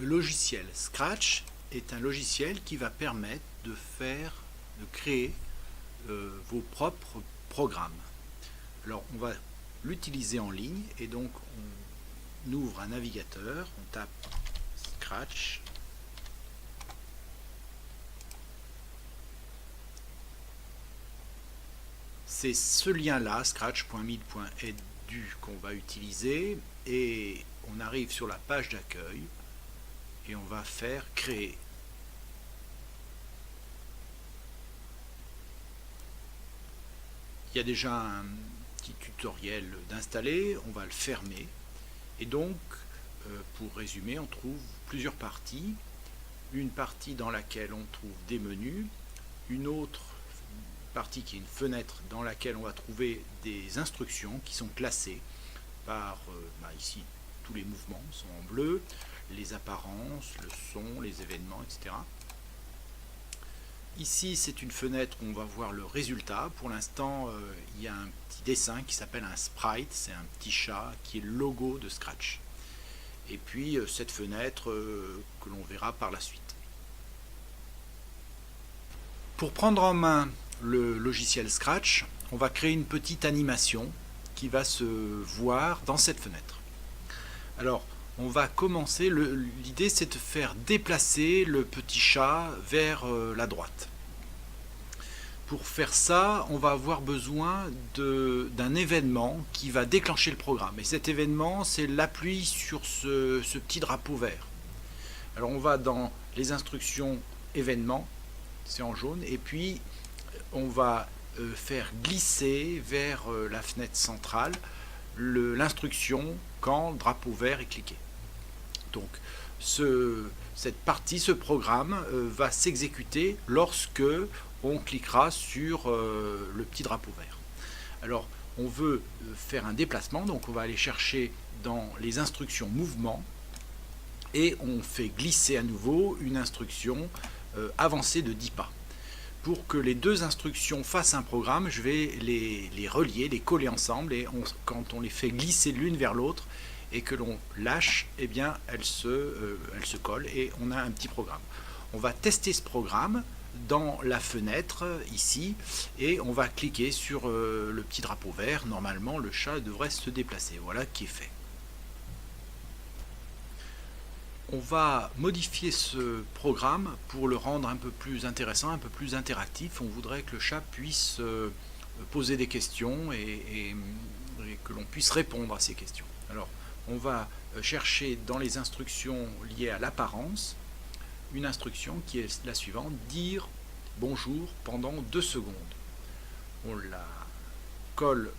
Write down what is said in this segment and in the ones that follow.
Le logiciel Scratch est un logiciel qui va permettre de créer vos propres programmes. Alors on va l'utiliser en ligne et donc on ouvre un navigateur, on tape Scratch. C'est ce lien-là, scratch.mid.edu, qu'on va utiliser et on arrive sur la page d'accueil et on va faire créer. Il y a déjà un petit tutoriel d'installer, on va le fermer et donc pour résumer, on trouve plusieurs parties. Une partie dans laquelle on trouve des menus, une autre partie qui est une fenêtre dans laquelle on va trouver des instructions qui sont classées par ici tous les mouvements sont en bleu, les apparences, le son, les événements, etc. Ici c'est une fenêtre où on va voir le résultat. Pour l'instant il y a un petit dessin qui s'appelle un sprite, c'est un petit chat qui est le logo de Scratch. Et puis cette fenêtre que l'on verra par la suite. Pour prendre en main le logiciel Scratch, on va créer une petite animation qui va se voir dans cette fenêtre. Alors, on va commencer, l'idée c'est de faire déplacer le petit chat vers la droite. Pour faire ça, on va avoir besoin d'un événement qui va déclencher le programme. Et cet événement, c'est l'appui sur ce petit drapeau vert. Alors on va dans les instructions événements, c'est en jaune, et puis on va faire glisser vers la fenêtre centrale l'instruction quand le drapeau vert est cliqué. Donc cette partie, ce programme va s'exécuter lorsque on cliquera sur le petit drapeau vert. Alors on veut faire un déplacement, donc on va aller chercher dans les instructions mouvement et on fait glisser à nouveau une instruction avancée de 10 pas. Pour que les deux instructions fassent un programme, je vais les relier, les coller ensemble, et quand on les fait glisser l'une vers l'autre et que l'on lâche, eh bien elles se collent et on a un petit programme. On va tester ce programme dans la fenêtre ici et on va cliquer sur le petit drapeau vert. Normalement le chat devrait se déplacer. Voilà qui est fait. On va modifier ce programme pour le rendre un peu plus intéressant, un peu plus interactif. On voudrait que le chat puisse poser des questions et que l'on puisse répondre à ces questions. Alors, on va chercher dans les instructions liées à l'apparence une instruction qui est la suivante: dire bonjour pendant 2 secondes. On la colle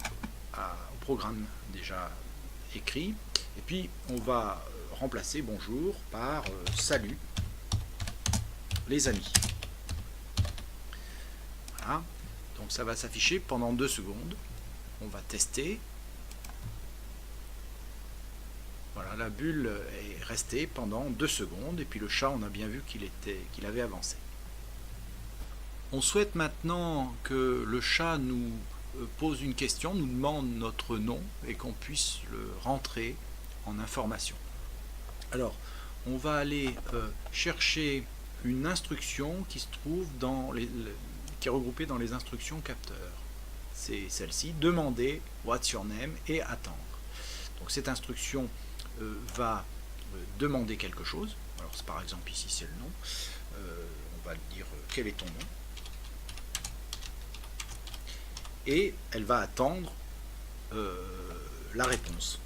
au programme déjà écrit et puis on va remplacer bonjour par salut les amis. Voilà, donc ça va s'afficher pendant 2 secondes. On va tester. Voilà, la bulle est restée pendant 2 secondes et puis le chat, on a bien vu qu'il avait avancé. On souhaite maintenant que le chat nous pose une question, nous demande notre nom et qu'on puisse le rentrer en information. Alors, on va aller chercher une instruction qui se trouve qui est regroupée dans les instructions capteurs. C'est celle-ci: demander what's your name et attendre. Donc cette instruction va demander quelque chose. Alors par exemple ici c'est le nom. On va dire quel est ton nom. Et elle va attendre la réponse.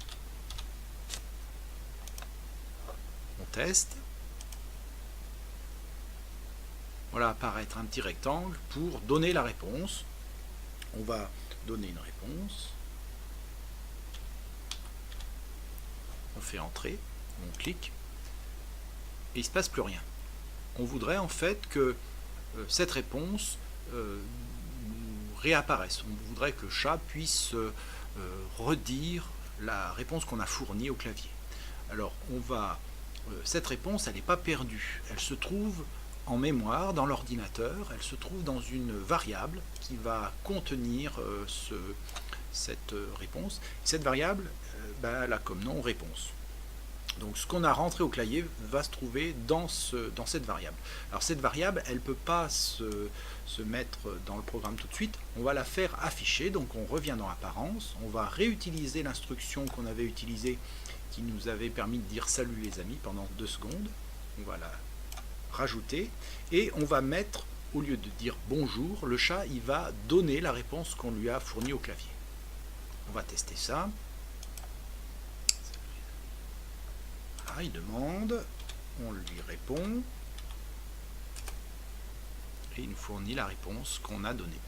On teste. Voilà apparaître un petit rectangle pour donner la réponse. On va donner une réponse. On fait entrer, on clique et il ne se passe plus rien. On voudrait en fait que cette réponse nous réapparaisse. On voudrait que le chat puisse redire la réponse qu'on a fournie au clavier. Alors cette réponse, elle n'est pas perdue. Elle se trouve en mémoire dans l'ordinateur. Elle se trouve dans une variable qui va contenir cette réponse. Cette variable, elle a comme nom réponse. Donc ce qu'on a rentré au clavier va se trouver dans cette variable. Alors cette variable, elle ne peut pas se mettre dans le programme tout de suite, on va la faire afficher, donc on revient dans Apparence, on va réutiliser l'instruction qu'on avait utilisée qui nous avait permis de dire salut les amis pendant 2 secondes, on va la rajouter et on va mettre, au lieu de dire bonjour, le chat il va donner la réponse qu'on lui a fournie au clavier. On va tester ça. Voilà, il demande, on lui répond et il nous fournit la réponse qu'on a donnée.